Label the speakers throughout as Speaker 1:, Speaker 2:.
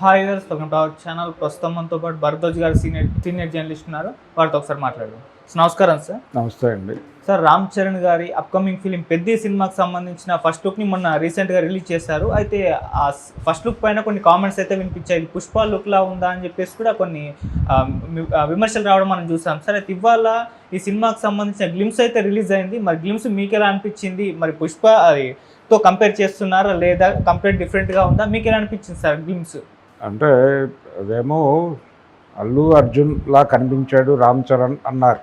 Speaker 1: Hi viewers, welcome to our channel. ప్రస్తుతం మనతో పాటు భరద్వాజ్ గారు సీనియర్ జర్నలిస్ట్ ఉన్నారు. వారితో ఒకసారి మాట్లాడదాం. నమస్కారం సార్.
Speaker 2: నమస్తే అండి.
Speaker 1: సార్, రామ్ చరణ్ గారి అప్కమింగ్ ఫిలిం పెద్ది సినిమాకి సంబంధించిన ఫస్ట్ లుక్ని మొన్న రీసెంట్గా రిలీజ్ చేశారు. అయితే ఆ ఫస్ట్ లుక్ పైన కొన్ని కామెంట్స్ అయితే వినిపించాయి. పుష్ప లుక్లా ఉందా అని చెప్పేసి కూడా కొన్ని విమర్శలు రావడం మనం చూసాం. సరే, అయితే ఇవాళ ఈ సినిమాకి సంబంధించిన గ్లిమ్స్ అయితే రిలీజ్ అయింది. మరి గ్లిమ్స్ మీకు ఎలా అనిపించింది? మరి పుష్ప తో కంపేర్ చేస్తున్నారా లేదా కంప్లీట్ డిఫరెంట్గా ఉందా? మీకు ఎలా అనిపించింది సార్ గ్లిమ్స్?
Speaker 2: అంటే అదేమో అల్లు అర్జున్ లా కనిపించాడు రామ్ చరణ్ అన్నారు.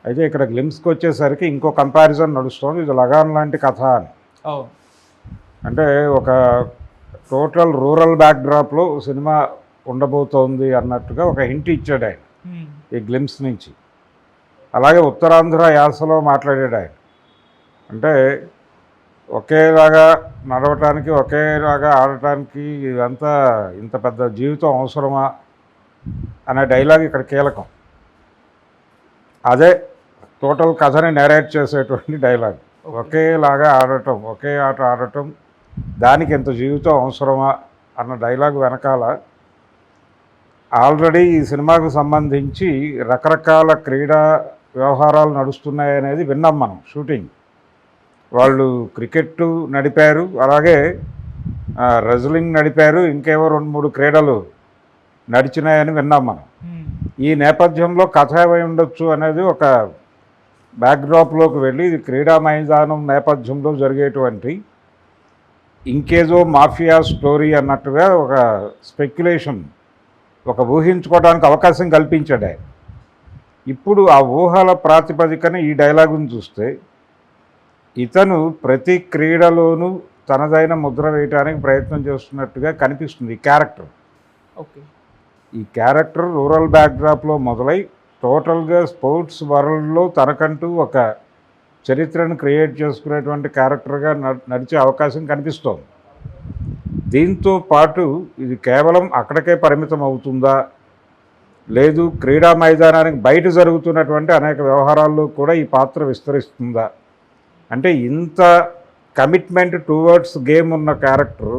Speaker 2: అయితే ఇక్కడ గ్లిమ్స్కి వచ్చేసరికి ఇంకో కంపారిజన్ నడుస్తుంది. ఇది లగాన్ లాంటి కథ అని. అంటే ఒక టోటల్ రూరల్ బ్యాక్డ్రాప్లో సినిమా ఉండబోతోంది అన్నట్టుగా ఒక హింట్ ఇచ్చాడు ఆయన ఈ గ్లిమ్స్ నుంచి. అలాగే ఉత్తరాంధ్ర యాసలో మాట్లాడాడు ఆయన. అంటే ఒకేలాగా నడవటానికి ఒకేలాగా ఆడటానికి ఇదంతా ఇంత పెద్ద జీవితం అవసరమా అనే డైలాగ్ ఇక్కడ కీలకం. అదే టోటల్ కథని నెరేట్ చేసేటువంటి డైలాగ్. ఒకేలాగా ఆడటం, ఒకే ఆట ఆడటం, దానికి ఇంత జీవితం అవసరమా అన్న డైలాగ్ వెనకాల ఆల్రెడీ ఈ సినిమాకు సంబంధించి రకరకాల క్రీడా వ్యవహారాలు నడుస్తున్నాయనేది విన్నాం మనం. షూటింగ్ వాళ్ళు క్రికెట్ నడిపారు, అలాగే రెజ్లింగ్ నడిపారు, ఇంకేవో 2-3 క్రీడలు నడిచినాయని విన్నాం మనం. ఈ నేపథ్యంలో కథ ఏమై ఉండొచ్చు అనేది ఒక బ్యాక్డ్రాప్లోకి వెళ్ళి ఇది క్రీడా మైదానం నేపథ్యంలో జరిగేటువంటి ఇంకేదో మాఫియా స్టోరీ అన్నట్టుగా ఒక స్పెక్యులేషన్, ఒక ఊహించుకోవడానికి అవకాశం కల్పించాడు ఆయన. ఇప్పుడు ఆ ఊహల ప్రాతిపదికన ఈ డైలాగును చూస్తే ఇతను ప్రతి క్రీడలోనూ తనదైన ముద్ర వేయడానికి ప్రయత్నం చేస్తున్నట్టుగా కనిపిస్తుంది ఈ క్యారెక్టర్.
Speaker 1: ఓకే, ఈ
Speaker 2: క్యారెక్టర్ రూరల్ బ్యాక్డ్రాప్లో మొదలై టోటల్గా స్పోర్ట్స్ వరల్డ్లో తనకంటూ ఒక చరిత్రను క్రియేట్ చేసుకునేటువంటి క్యారెక్టర్గా నడిచే అవకాశం కనిపిస్తోంది. దీంతో పాటు ఇది కేవలం అక్కడికే పరిమితం అవుతుందా, లేదు క్రీడా మైదానానికి బయట జరుగుతున్నటువంటి అనేక వ్యవహారాల్లో కూడా ఈ పాత్ర విస్తరిస్తుందా? అంటే ఇంత కమిట్మెంట్ టువర్డ్స్ గేమ్ ఉన్న క్యారెక్టరు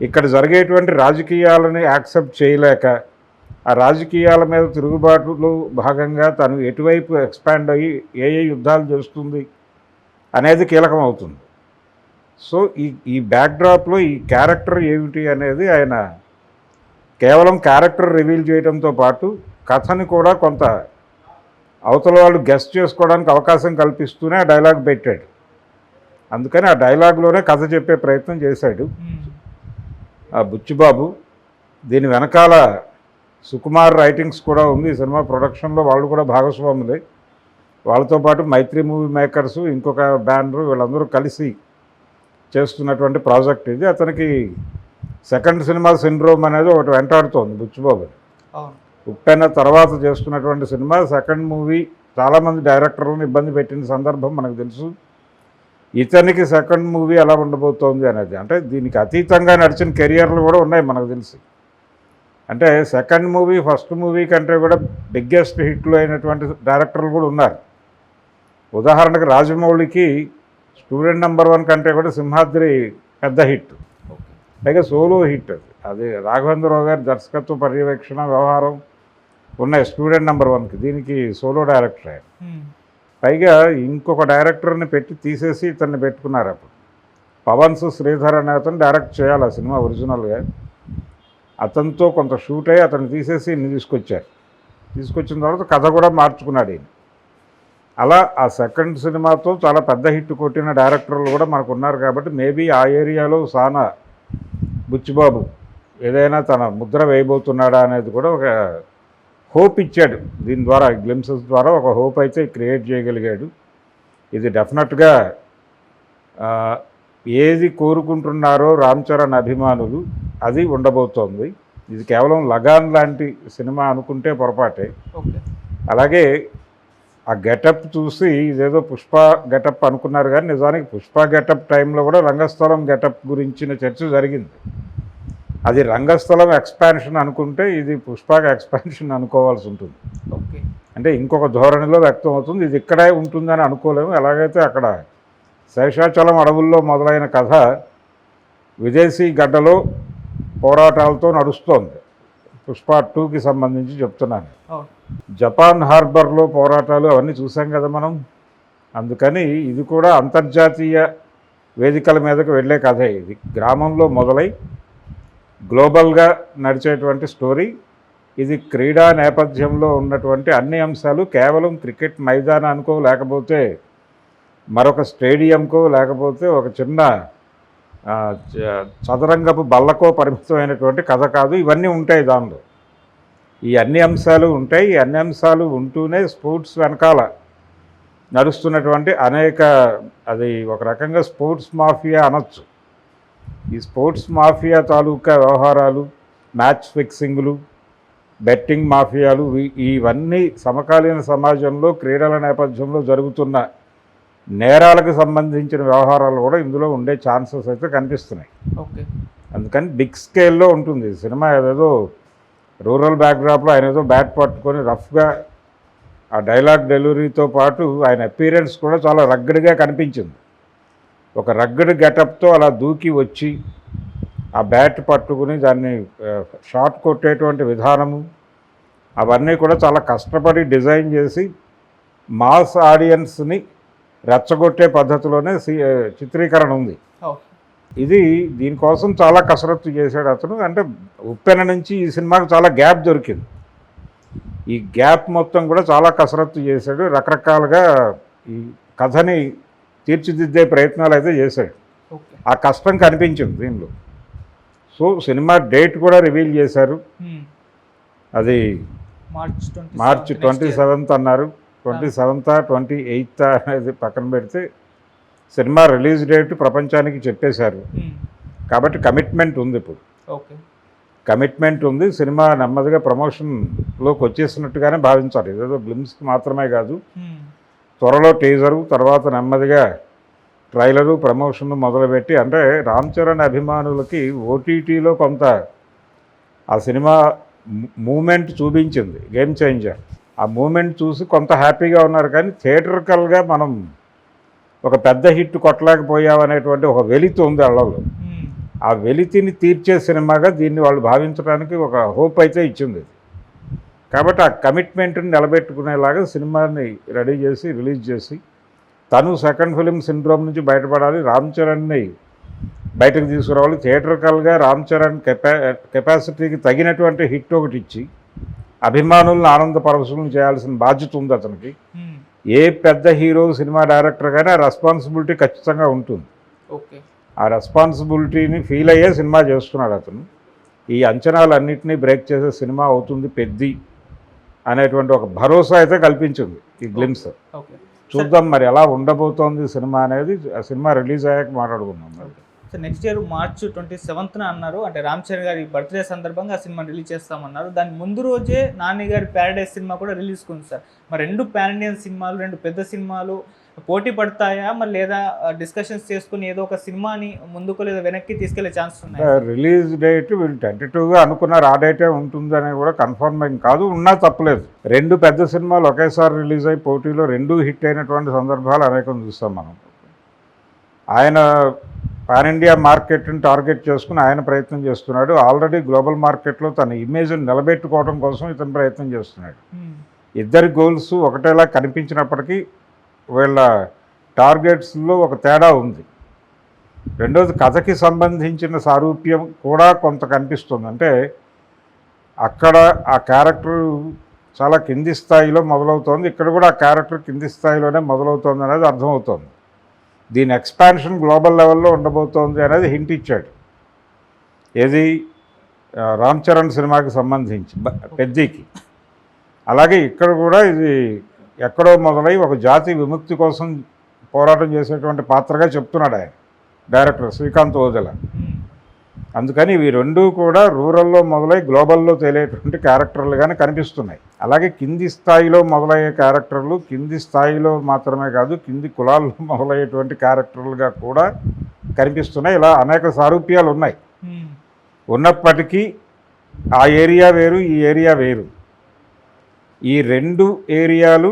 Speaker 2: ఇక్కడ జరిగేటువంటి రాజకీయాలని యాక్సెప్ట్ చేయలేక ఆ రాజకీయాల మీద తిరుగుబాటులో భాగంగా తను ఎటువైపు ఎక్స్పాండ్ అయ్యి ఏ యుద్ధాలు చేస్తుంది అనేది కీలకం అవుతుంది. సో ఈ బ్యాక్డ్రాప్లో ఈ క్యారెక్టర్ ఏమిటి అనేది ఆయన కేవలం క్యారెక్టర్ రివీల్ చేయడంతో పాటు కథని కూడా కొంత అవతల వాళ్ళు గెస్ట్ చేసుకోవడానికి అవకాశం కల్పిస్తూనే ఆ డైలాగ్ పెట్టాడు. అందుకని ఆ డైలాగ్లోనే కథ చెప్పే ప్రయత్నం చేశాడు ఆ బుచ్చిబాబు. దీని వెనకాల సుకుమార్ రైటింగ్స్ కూడా ఉంది. ఈ సినిమా ప్రొడక్షన్లో వాళ్ళు కూడా భాగస్వాములే. వాళ్ళతో పాటు మైత్రి మూవీ మేకర్సు, ఇంకొక బ్యానరు, వీళ్ళందరూ కలిసి చేస్తున్నటువంటి ప్రాజెక్ట్ ఇది. అతనికి సెకండ్ సినిమా సిండ్రోమ్ అనేది ఒకటి వెంటాడుతోంది బుచ్చిబాబు. ఉప్పెన్న తర్వాత చేస్తున్నటువంటి సినిమా సెకండ్ మూవీ చాలామంది డైరెక్టర్లను ఇబ్బంది పెట్టిన సందర్భం మనకు తెలుసు. ఇతనికి సెకండ్ మూవీ ఎలా ఉండబోతోంది అనేది, అంటే దీనికి అతీతంగా నడిచిన కెరియర్లు కూడా ఉన్నాయి మనకు తెలిసి. అంటే సెకండ్ మూవీ ఫస్ట్ మూవీ కంటే కూడా బిగ్గెస్ట్ హిట్లు అయినటువంటి డైరెక్టర్లు కూడా ఉన్నారు. ఉదాహరణకు రాజమౌళికి స్టూడెంట్ నెంబర్ 1 కంటే కూడా సింహాద్రి పెద్ద హిట్, పైగా సోలో హిట్. అది రాఘవేంద్రరావు గారి దర్శకత్వ పర్యవేక్షణ వ్యవహారం ఉన్నాయి స్టూడెంట్ నెంబర్ 1కి. దీనికి సోలో డైరెక్టర్ ఆయన. పైగా ఇంకొక డైరెక్టర్ని పెట్టి తీసేసి ఇతన్ని పెట్టుకున్నారు. అప్పుడు పవన్స్ శ్రీధర్ అనే అతను డైరెక్ట్ చేయాలి ఆ సినిమా ఒరిజినల్గా. అతనితో కొంత షూట్ అయ్యి అతను తీసేసి ఇన్ని తీసుకొచ్చారు. తీసుకొచ్చిన తర్వాత కథ కూడా మార్చుకున్నాడు ఈయన. అలా ఆ సెకండ్ సినిమాతో చాలా పెద్ద హిట్ కొట్టిన డైరెక్టర్లు కూడా మనకు ఉన్నారు. కాబట్టి మేబీ ఆ ఏరియాలో సానా బుచ్చిబాబు ఏదైనా తన ముద్ర వేయబోతున్నాడా అనేది కూడా ఒక హోప్ ఇచ్చాడు. దీని ద్వారా గ్లిమ్సెస్ ద్వారా ఒక హోప్ అయితే క్రియేట్ చేయగలిగాడు. ఇది డెఫినెట్గా ఏది కోరుకుంటున్నారో రామ్ చరణ్ అభిమానులు అది ఉండబోతోంది. ఇది కేవలం లగాన్ లాంటి సినిమా అనుకుంటే పొరపాటే. అలాగే ఆ గెటప్ చూసి ఇదేదో పుష్ప గెటప్ అనుకున్నారు, కానీ నిజానికి పుష్ప గెటప్ టైంలో కూడా రంగస్థలం గెటప్ గురించిన చర్చ జరిగింది. అది రంగస్థలం ఎక్స్పాన్షన్ అనుకుంటే ఇది పుష్పక ఎక్స్పాన్షన్ అనుకోవాల్సి ఉంటుంది.
Speaker 1: ఓకే,
Speaker 2: అంటే ఇంకొక ధోరణిలో వ్యక్తం అవుతుంది. ఇది ఇక్కడే ఉంటుందని అనుకోలేము. ఎలాగైతే అక్కడ శేషాచలం అడవుల్లో మొదలైన కథ విదేశీ గడ్డలో పోరాటాలతో నడుస్తోంది. పుష్ప 2కి సంబంధించి చెప్తున్నాను.
Speaker 1: అవును.
Speaker 2: జపాన్ హార్బర్లో పోరాటాలు అవన్నీ చూసాం కదా మనం. అందుకని ఇది కూడా అంతర్జాతీయ వేదికల మీదకు వెళ్ళే కథే. ఇది గ్రామంలో మొదలై గ్లోబల్గా నడిచేటువంటి స్టోరీ. ఇది క్రీడా నేపథ్యంలో ఉన్నటువంటి అన్ని అంశాలు కేవలం క్రికెట్ మైదానానికో లేకపోతే మరొక స్టేడియంకో లేకపోతే ఒక చిన్న చదరంగపు బల్లకో పరిమితమైనటువంటి కథ కాదు. ఇవన్నీ ఉంటాయి దానిలో. ఈ అన్ని అంశాలు ఉంటాయి. ఈ అన్ని అంశాలు ఉంటూనే స్పోర్ట్స్ వెనకాల నడుస్తున్నటువంటి అనేక, అది ఒక రకంగా స్పోర్ట్స్ మాఫియా అనొచ్చు. ఈ స్పోర్ట్స్ మాఫియా తాలూకా వ్యవహారాలు, మ్యాచ్ ఫిక్సింగ్లు, బెట్టింగ్ మాఫియాలు, ఇవన్నీ సమకాలీన సమాజంలో క్రీడల నేపథ్యంలో జరుగుతున్న నేరాలకు సంబంధించిన వ్యవహారాలు కూడా ఇందులో ఉండే ఛాన్సెస్ అయితే కనిపిస్తున్నాయి.
Speaker 1: ఓకే.
Speaker 2: అందుకని బిగ్ స్కేల్లో ఉంటుంది సినిమా. ఏదేదో రూరల్ బ్యాక్డ్రాప్లో ఆయన ఏదో బ్యాట్ పట్టుకొని రఫ్గా ఆ డైలాగ్ డెలివరీతో పాటు ఆయన అపీరెన్స్ కూడా చాలా రగ్గడ్గా కనిపించింది. ఒక రగ్గడ్ గెటప్తో అలా దూకి వచ్చి ఆ బ్యాట్ పట్టుకుని దాన్ని షాట్ కొట్టేటువంటి విధానము అవన్నీ కూడా చాలా కష్టపడి డిజైన్ చేసి మాస్ ఆడియన్స్ని రెచ్చగొట్టే పద్ధతిలోనే చిత్రీకరణ ఉంది. ఇది దీనికోసం చాలా కసరత్తు చేశాడు అతను. అంటే ఉప్పెన నుంచి ఈ సినిమాకు చాలా గ్యాప్ దొరికింది. ఈ గ్యాప్ మొత్తం కూడా చాలా కసరత్తు చేశాడు. రకరకాలుగా ఈ కథని తీర్చిదిద్దే ప్రయత్నాలు అయితే చేశాడు. ఆ కష్టం కనిపించింది దీనిలో. సో సినిమా డేట్ కూడా రివీల్ చేశారు. అది మార్చ్ 27th అన్నారు. 27th 28th అనేది పక్కన పెడితే సినిమా రిలీజ్ డేట్ ప్రపంచానికి చెప్పేశారు. కాబట్టి కమిట్మెంట్ ఉంది. ఇప్పుడు కమిట్మెంట్ ఉంది. సినిమా నెమ్మదిగా ప్రమోషన్లోకి వచ్చేసినట్టుగానే భావించాలి. ఏదో గ్లిమ్స్కి మాత్రమే కాదు, త్వరలో టీజరు, తర్వాత నెమ్మదిగా ట్రైలరు, ప్రమోషన్ మొదలుపెట్టి, అంటే రామ్ చరణ్ అభిమానులకి ఓటీటీలో కొంత ఆ సినిమా మూమెంట్ చూపించింది, గేమ్ చేంజర్. ఆ మూమెంట్ చూసి కొంత హ్యాపీగా ఉన్నారు. కానీ థియేటర్కల్గా మనం ఒక పెద్ద హిట్ కొట్టలేకపోయామనేటువంటి ఒక వెలితి ఉంది వాళ్ళలో. ఆ వెలితిని తీర్చే సినిమాగా దీన్ని వాళ్ళు భావించడానికి ఒక హోప్ అయితే ఇచ్చింది. కాబట్టి ఆ కమిట్మెంట్ని నిలబెట్టుకునేలాగా సినిమాని రెడీ చేసి రిలీజ్ చేసి, తను సెకండ్ ఫిలిం సిండ్రోమ్ నుంచి బయటపడాలి, రామ్ చరణ్ని బయటకు తీసుకురావాలి. థియేటర్కల్గా రామ్ చరణ్ కెపాసిటీకి తగినటువంటి హిట్ ఒకటి ఇచ్చి అభిమానులను ఆనందపరవశులను చేయాల్సిన బాధ్యత ఉంది అతనికి. ఏ పెద్ద హీరో, సినిమా డైరెక్టర్ కానీ ఆ రెస్పాన్సిబిలిటీ ఖచ్చితంగా ఉంటుంది. ఆ రెస్పాన్సిబిలిటీని ఫీల్ అయ్యే సినిమా చేస్తున్నాడు అతను. ఈ అంచనాలన్నింటినీ బ్రేక్ చేసే సినిమా అవుతుంది పెద్ది అనేటువంటి ఒక భరోసా అయితే కల్పించింది ఈ గ్లిమ్స్. చూద్దాం మరి ఎలా ఉండబోతోంది సినిమా అనేది. ఆ సినిమా రిలీజ్ అయ్యాక మాట్లాడుకుందాం. మరి
Speaker 1: so next year March 27th అన్నారు. అంటే రామ్ చరణ్ గారి బర్త్డే సందర్భంగా ఆ సినిమా రిలీజ్ చేస్తామన్నారు. దాని ముందు రోజే నాని గారి ప్యారడైజ్ సినిమా కూడా రిలీజ్ ఉంది సార్. మరి రెండు పాన్ ఇండియన్ సినిమాలు, రెండు పెద్ద సినిమాలు పోటీ పడతాయా, మరి లేదా డిస్కషన్స్ చేసుకుని ఏదో ఒక సినిమాని ముందుకు లేదా వెనక్కి తీసుకెళ్లే ఛాన్స్ ఉన్నాయి?
Speaker 2: రిలీజ్ డేట్ వీళ్ళు టెంటేటివ్గా అనుకున్నారు, ఆ డేటే ఉంటుందని కూడా కన్ఫర్మ్ ఏం కాదు, ఉన్నా తప్పలేదు. రెండు పెద్ద సినిమాలు ఒకేసారి రిలీజ్ అయ్యి పోటీలో రెండు హిట్ అయినటువంటి సందర్భాలు అనేకం చూస్తాం మనం. ఆయన పాన్ ఇండియా మార్కెట్ని టార్గెట్ చేసుకుని ఆయన ప్రయత్నం చేస్తున్నాడు. ఆల్రెడీ గ్లోబల్ మార్కెట్లో తన ఇమేజ్ని నిలబెట్టుకోవడం కోసం ఇతను ప్రయత్నం చేస్తున్నాడు. ఇద్దరి గోల్స్ ఒకటేలా కనిపించినప్పటికీ వీళ్ళ టార్గెట్స్లో ఒక తేడా ఉంది. రెండోది కథకి సంబంధించిన సారూప్యం కూడా కొంత కనిపిస్తుంది. అంటే అక్కడ ఆ క్యారెక్టర్ చాలా కింది స్థాయిలో మొదలవుతోంది, ఇక్కడ కూడా ఆ క్యారెక్టర్ కింది స్థాయిలోనే మొదలవుతోంది అనేది అర్థమవుతోంది. దీని ఎక్స్పాన్షన్ గ్లోబల్ లెవెల్లో ఉండబోతోంది అనేది హింట్ ఇచ్చాడు. ఏది రామ్ చరణ్ సినిమాకి సంబంధించి పెద్దికి. అలాగే ఇక్కడ కూడా ఇది ఎక్కడో మొదలై ఒక జాతి విముక్తి కోసం పోరాటం చేసేటువంటి పాత్రగా చెప్తున్నాడు ఆయన డైరెక్టర్ శ్రీకాంత్ ఓజల. అందుకని ఇవి రెండూ కూడా రూరల్లో మొదలై గ్లోబల్లో తేలేటువంటి క్యారెక్టర్లుగానే కనిపిస్తున్నాయి. అలాగే కింది స్థాయిలో మొదలయ్యే క్యారెక్టర్లు కింది స్థాయిలో మాత్రమే కాదు, కింది కులాల్లో మొదలయ్యేటువంటి క్యారెక్టర్లుగా కూడా కనిపిస్తున్నాయి. ఇలా అనేక సారూప్యాలు ఉన్నాయి. ఉన్నప్పటికీ ఆ ఏరియా వేరు, ఈ ఏరియా వేరు. ఈ రెండు ఏరియాలు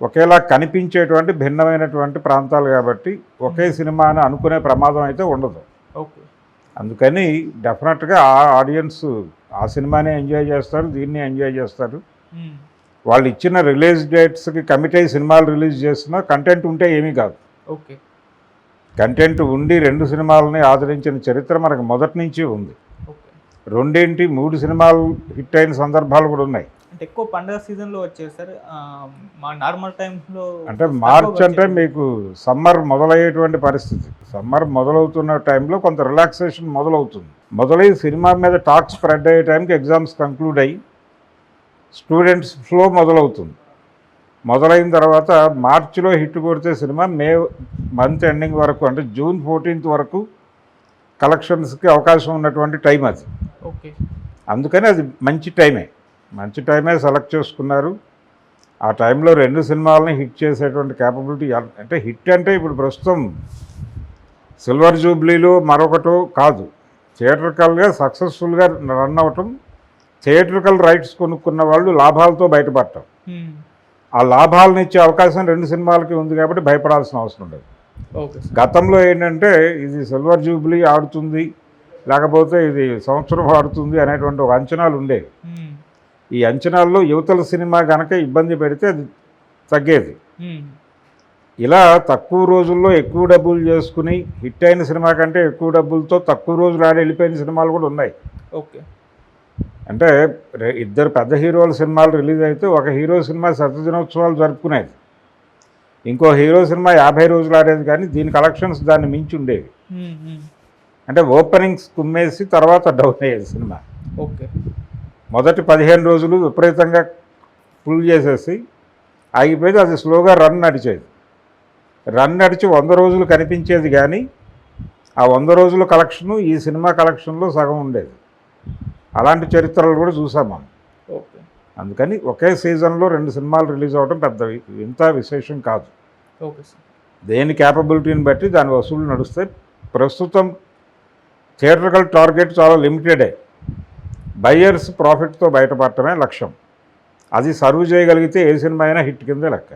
Speaker 2: ఒకేలా కనిపించేటువంటి భిన్నమైనటువంటి ప్రాంతాలు కాబట్టి ఒకే సినిమా అని అనుకునే ప్రమాదం అయితే ఉండదు. అందుకని డెఫినెట్గా ఆ ఆడియన్స్ ఆ సినిమానే ఎంజాయ్ చేస్తారు, దీన్ని ఎంజాయ్ చేస్తారు. వాళ్ళు ఇచ్చిన రిలీజ్ డేట్స్కి కమిట్ అయ్యి సినిమాలు రిలీజ్ చేస్తున్నా కంటెంట్ ఉంటే ఏమీ కాదు.
Speaker 1: ఓకే.
Speaker 2: కంటెంట్ ఉండి 2 సినిమాలని ఆదరించిన చరిత్ర మనకు మొదటి నుంచి ఉంది.
Speaker 1: ఓకే.
Speaker 2: 3 సినిమాలు హిట్ అయిన సందర్భాలు కూడా ఉన్నాయి.
Speaker 1: అంటే ఎక్కువ పండగ సీజన్లో వచ్చేది సార్. మా నార్మల్ టైంలో
Speaker 2: అంటే మార్చ్ అంటే మీకు సమ్మర్ మొదలయ్యేటువంటి పరిస్థితి. సమ్మర్ మొదలవుతున్న టైంలో కొంత రిలాక్సేషన్ మొదలవుతుంది. మొదలై సినిమా మీద టాక్ స్ప్రెడ్ అయ్యే టైంకి ఎగ్జామ్స్ కంక్లూడ్ అయ్యి స్టూడెంట్స్ ఫ్లో మొదలవుతుంది. మొదలైన తర్వాత మార్చిలో హిట్ కొడితే సినిమా మే మంత్ ఎండింగ్ వరకు అంటే జూన్ 14th వరకు కలెక్షన్స్కి అవకాశం ఉన్నటువంటి టైం అది.
Speaker 1: ఓకే.
Speaker 2: అందుకని అది మంచి టైమే సెలెక్ట్ చేసుకున్నారు. ఆ టైంలో 2 సినిమాలని హిట్ చేసేటువంటి క్యాపబిలిటీ, అంటే హిట్ అంటే ఇప్పుడు ప్రస్తుతం సిల్వర్ జూబ్లీలో మరొకటో కాదు, థియేట్రికల్గా సక్సెస్ఫుల్గా రన్ అవ్వటం, థియేట్రికల్ రైట్స్ కొనుక్కున్న వాళ్ళు లాభాలతో బయటపడటం. ఆ లాభాలను ఇచ్చే అవకాశం 2 సినిమాలకి ఉంది కాబట్టి భయపడాల్సిన అవసరం లేదు.
Speaker 1: ఓకే.
Speaker 2: గతంలో ఏంటంటే ఇది సిల్వర్ జూబ్లీ ఆడుతుంది, లేకపోతే ఇది సంవత్సరం ఆడుతుంది అనేటువంటి ఒక అంచనాలు ఉండేవి. ఈ అంచనాల్లో యువతల సినిమా కనుక ఇబ్బంది పెడితే అది తగ్గేది. ఇలా తక్కువ రోజుల్లో ఎక్కువ డబ్బులు చేసుకుని హిట్ అయిన సినిమా కంటే ఎక్కువ డబ్బులతో తక్కువ రోజులు ఆడి వెళ్ళిపోయిన సినిమాలు కూడా ఉన్నాయి.
Speaker 1: ఓకే.
Speaker 2: అంటే 2 పెద్ద హీరోల సినిమాలు రిలీజ్ అయితే ఒక హీరో సినిమా శతదినోత్సవాలు జరుపుకునేది, ఇంకో హీరో సినిమా 50 రోజులు ఆడేది. కానీ దీని కలెక్షన్స్ దాన్ని మించి ఉండేవి. అంటే ఓపెనింగ్స్ కుమ్మేసి తర్వాత డౌన్ అయ్యేది సినిమా.
Speaker 1: ఓకే.
Speaker 2: మొదటి 15 రోజులు విపరీతంగా పుల్ చేసేసి ఆగిపోయేది. అది స్లోగా రన్ నడిచేది. రన్ నడిచి 100 రోజులు కనిపించేది. కానీ ఆ 100 రోజుల కలెక్షను ఈ సినిమా కలెక్షన్లో సగం ఉండేది. అలాంటి చరిత్రలు కూడా చూసాం మనం.
Speaker 1: ఓకే.
Speaker 2: అందుకని ఒకే సీజన్లో 2 సినిమాలు రిలీజ్ అవ్వడం పెద్ద ఇంత విశేషం కాదు.
Speaker 1: Okay sir.
Speaker 2: దేని క్యాపబిలిటీని బట్టి దాని వసూళ్ళు నడుస్తాయి. ప్రస్తుతం థియేట్రికల్ టార్గెట్ చాలా లిమిటెడే. బయ్యర్స్ ప్రాఫిట్తో బయటపడటమే లక్ష్యం. అది సర్వ్ చేయగలిగితే ఏ సినిమా అయినా హిట్ కిందే లెక్క.